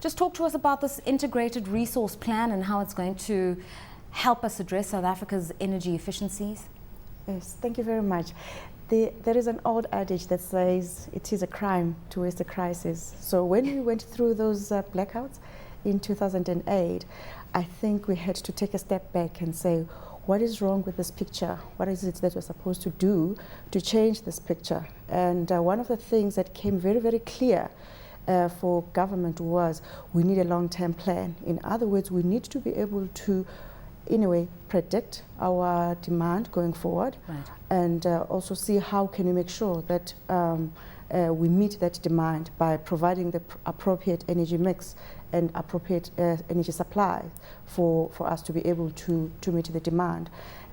Just talk to us about this integrated resource plan and how it's going to help us address South Africa's energy efficiencies. Yes, thank you very much. There is an old adage that says it is a crime to waste a crisis. So when we went through those blackouts in 2008, I think we had to take a step back and say, what is wrong with this picture? What is it that we're supposed to do to change this picture? And one of the things that came very, very clear for government was we need a long-term plan. In other words, we need to be able to, in a way, predict our demand going forward, right, and also see how can we make sure that we meet that demand by providing the appropriate energy mix and appropriate energy supply for us to be able to meet the demand.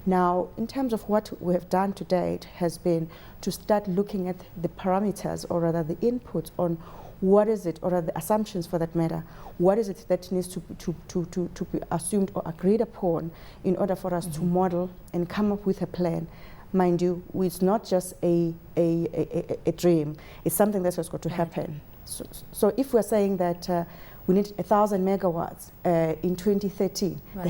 Now, in terms of what we have done to date has been to start looking at the parameters, or rather the inputs on what is it, or the assumptions for that matter, what is it that needs to be assumed or agreed upon in order for us to model and come up with a plan. Mind you, it's not just a dream, it's something that has got to happen. So if we're saying that we need 1,000 megawatts in 2030, right,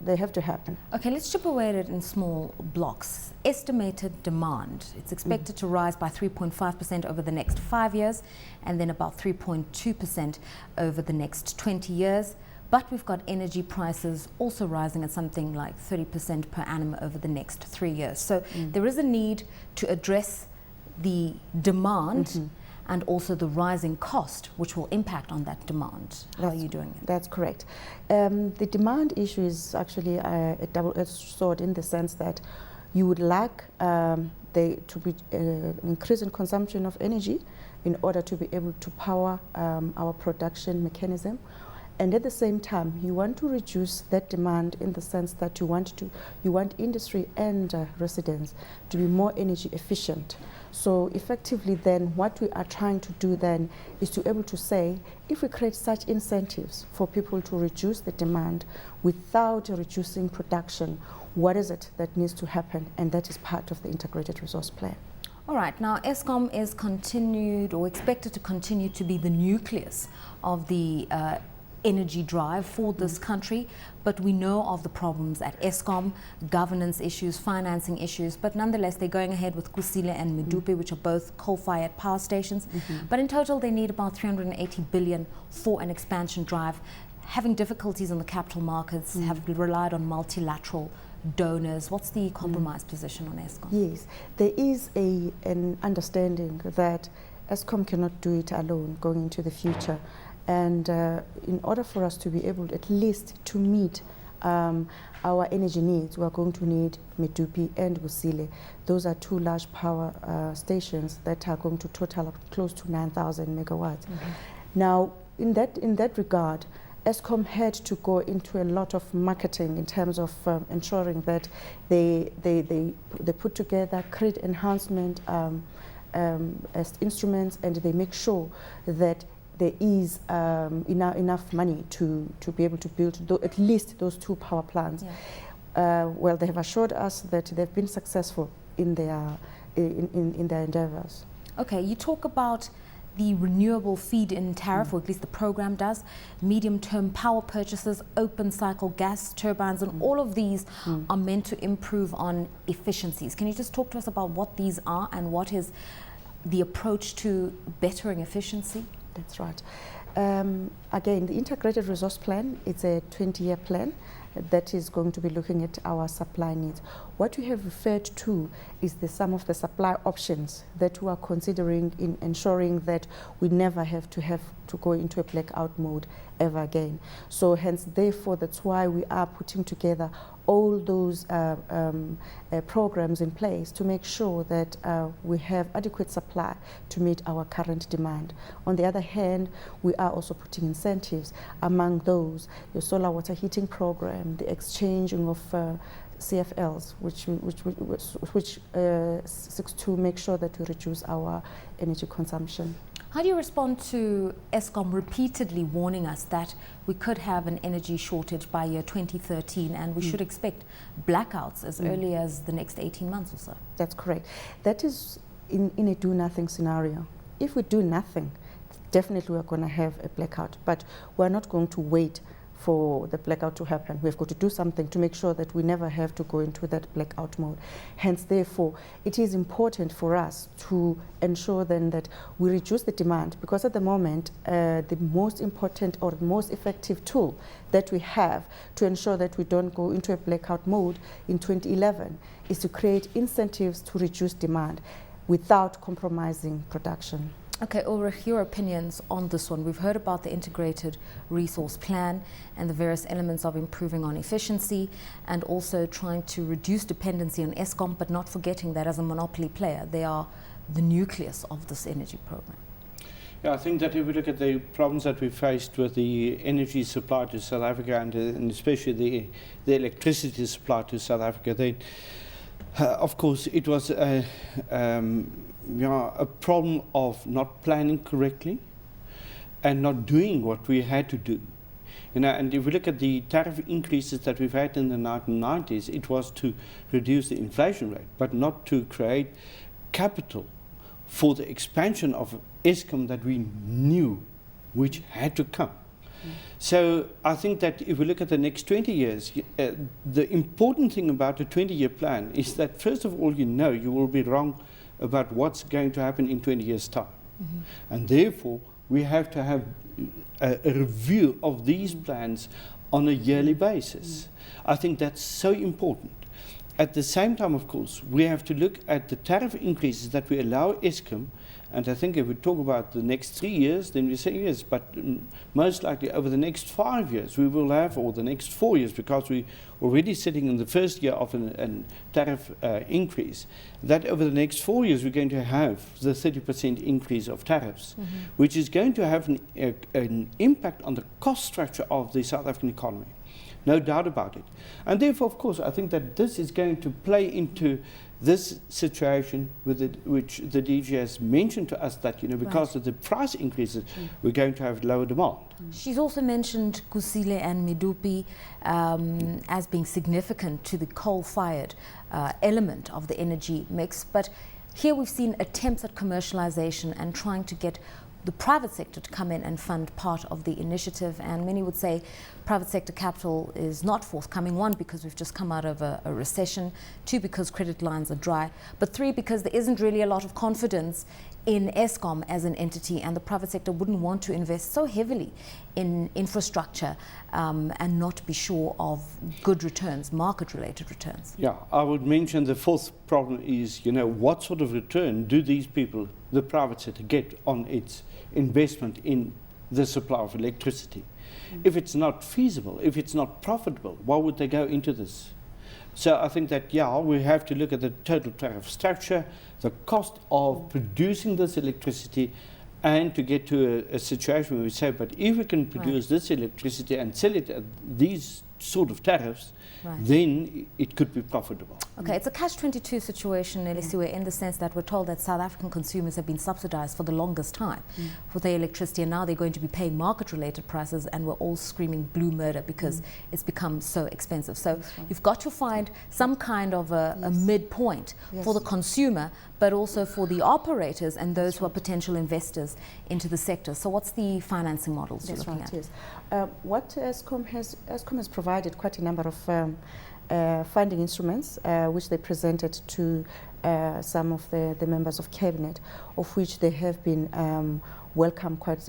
they have to happen. Okay, let's chip away at it in small blocks. Estimated demand, it's expected to rise by 3.5% over the next 5 years, and then about 3.2% over the next 20 years. But we've got energy prices also rising at something like 30% per annum over the next 3 years. So there is a need to address the demand and also the rising cost, which will impact on that demand. How are you doing it? That's correct. The demand issue is actually a double-edged sword, in the sense that you would like there to be an increase in consumption of energy in order to be able to power our production mechanism. And at the same time, you want to reduce that demand in the sense that you want industry and residents to be more energy efficient. So effectively then, what we are trying to do then is to be able to say, if we create such incentives for people to reduce the demand without reducing production, what is it that needs to happen? And that is part of the integrated resource plan. All right, now Eskom is continued or expected to continue to be the nucleus of the energy drive for this country, but we know of the problems at Eskom, governance issues, financing issues, but nonetheless they're going ahead with Kusile and Medupi, which are both coal-fired power stations. But in total they need about 380 billion for an expansion drive. Having difficulties in the capital markets, have relied on multilateral donors. What's the compromise position on Eskom? Yes, there is an understanding that Eskom cannot do it alone going into the future. And in order for us to be able at least to meet our energy needs, we are going to need Medupi and Kusile. Those are two large power stations that are going to total up close to 9,000 megawatts. Now, in that regard, Eskom had to go into a lot of marketing in terms of ensuring that they put together credit enhancement as instruments, and they make sure that there is enough money to be able to build at least those two power plants. Well, they have assured us that they've been successful in their endeavors. Okay, you talk about the renewable feed-in tariff, or at least the program does, medium-term power purchases, open cycle gas turbines, and all of these are meant to improve on efficiencies. Can you just talk to us about what these are and what is the approach to bettering efficiency? That's right. Again, the integrated resource plan, it's a 20-year plan that is going to be looking at our supply needs. What we have referred to is some of the supply options that we are considering in ensuring that we never have to go into a blackout mode ever again. So hence, therefore, that's why we are putting together all those programs in place to make sure that we have adequate supply to meet our current demand. On the other hand, we are also putting incentives, among those your solar water heating program, the exchanging of CFLs, which seeks to make sure that we reduce our energy consumption. How do you respond to Eskom repeatedly warning us that we could have an energy shortage by year 2013 and we should expect blackouts as early as the next 18 months or so? That's correct. That is in a do-nothing scenario. If we do nothing, definitely we're going to have a blackout, but we're not going to wait for the blackout to happen. We've got to do something to make sure that we never have to go into that blackout mode. Hence, therefore, it is important for us to ensure then that we reduce the demand, because at the moment, the most important or most effective tool that we have to ensure that we don't go into a blackout mode in 2011 is to create incentives to reduce demand without compromising production. Okay, Ulrich, your opinions on this one. We've heard about the integrated resource plan and the various elements of improving on efficiency and also trying to reduce dependency on Eskom, but not forgetting that as a monopoly player, they are the nucleus of this energy program. Yeah, I think that if we look at the problems that we faced with the energy supply to South Africa and especially the electricity supply to South Africa, then of course it was a problem of not planning correctly and not doing what we had to do. And if we look at the tariff increases that we've had in the 1990s, it was to reduce the inflation rate, but not to create capital for the expansion of Eskom that we knew which had to come. So I think that if we look at the next 20 years, the important thing about a 20-year plan is that first of all, you will be wrong about what's going to happen in 20 years' time. And therefore, we have to have a review of these plans on a yearly basis. I think that's so important. At the same time, of course, we have to look at the tariff increases that we allow Eskom. And I think if we talk about the next 3 years, then we say yes, but most likely over the next 5 years we will have, or the next 4 years, because we're already sitting in the first year of a tariff increase, that over the next 4 years we're going to have the 30% increase of tariffs, which is going to have an impact on the cost structure of the South African economy. No doubt about it. And therefore, of course, I think that this is going to play into this situation with which the DG has mentioned to us that, because of the price increases, we're going to have lower demand. She's also mentioned Kusile and Medupi as being significant to the coal-fired element of the energy mix. But here we've seen attempts at commercialization and trying to get the private sector to come in and fund part of the initiative, and many would say private sector capital is not forthcoming. 1, because we've just come out of a recession. 2, because credit lines are dry. But 3, because there isn't really a lot of confidence in Eskom as an entity, and the private sector wouldn't want to invest so heavily in infrastructure and not be sure of good returns, market-related returns. Yeah, I would mention the fourth problem is, what sort of return do these people, the private sector, get on its investment in the supply of electricity? If it's not feasible, if it's not profitable, why would they go into this? So I think that, we have to look at the total tariff structure, the cost of producing this electricity, and to get to a situation where we say, but if we can produce this electricity and sell it at these sort of tariffs, then it could be profitable. Okay, it's a catch-22 situation, Nelisiwe, in the sense that we're told that South African consumers have been subsidized for the longest time for their electricity, and now they're going to be paying market-related prices, and we're all screaming blue murder because it's become so expensive. So you've got to find some kind of a midpoint for the consumer, but also for the operators and those who are potential investors into the sector. So what's the financing models you're looking at? Yes. What Eskom has provided quite a number of funding instruments, which they presented to some of the members of cabinet, of which they have been welcomed quite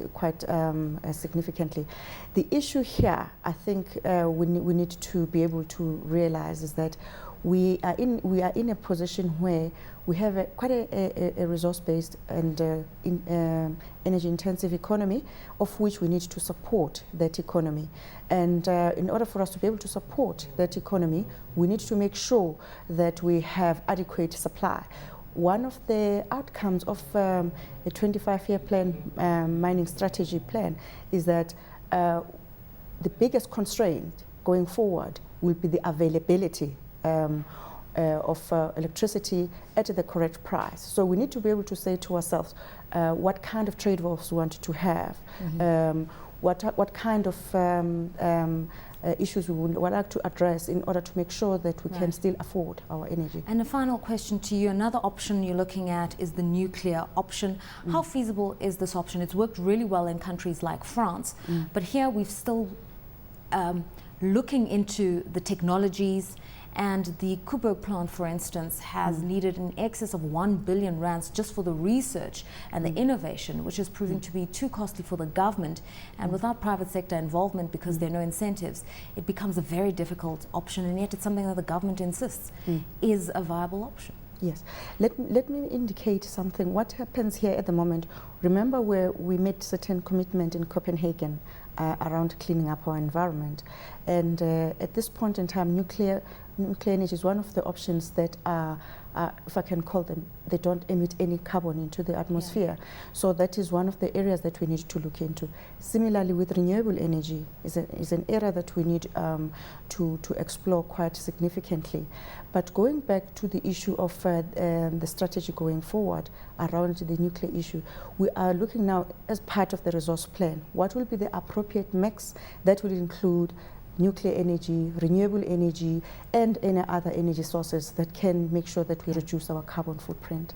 significantly. The issue here, I think, we need to be able to realize is that we are in a position where we have quite a resource-based and energy-intensive economy, of which we need to support that economy. And in order for us to be able to support that economy, we need to make sure that we have adequate supply. One of the outcomes of a 25-year plan, mining strategy plan, is that the biggest constraint going forward will be the availability of electricity at the correct price. So we need to be able to say to ourselves what kind of trade-offs we want to have, what kind of issues we would like to address in order to make sure that we can still afford our energy. And a final question to you. Another option you're looking at is the nuclear option. How feasible is this option? It's worked really well in countries like France, but here we've still looking into the technologies, and the Kubo plant, for instance, has needed in excess of 1 billion rands just for the research and the innovation, which is proving to be too costly for the government. And without private sector involvement, because there are no incentives, it becomes a very difficult option, and yet it's something that the government insists is a viable option. Yes. Let me indicate something. What happens here at the moment, remember where we made certain commitment in Copenhagen around cleaning up our environment. And at this point in time, nuclear energy is one of the options that are, if I can call them, they don't emit any carbon into the atmosphere. So that is one of the areas that we need to look into. Similarly, with renewable energy is an area that we need to explore quite significantly. But going back to the issue of the strategy going forward around the nuclear issue, we are looking now as part of the resource plan. What will be the appropriate mix that will include nuclear energy, renewable energy, and any other energy sources that can make sure that we reduce our carbon footprint.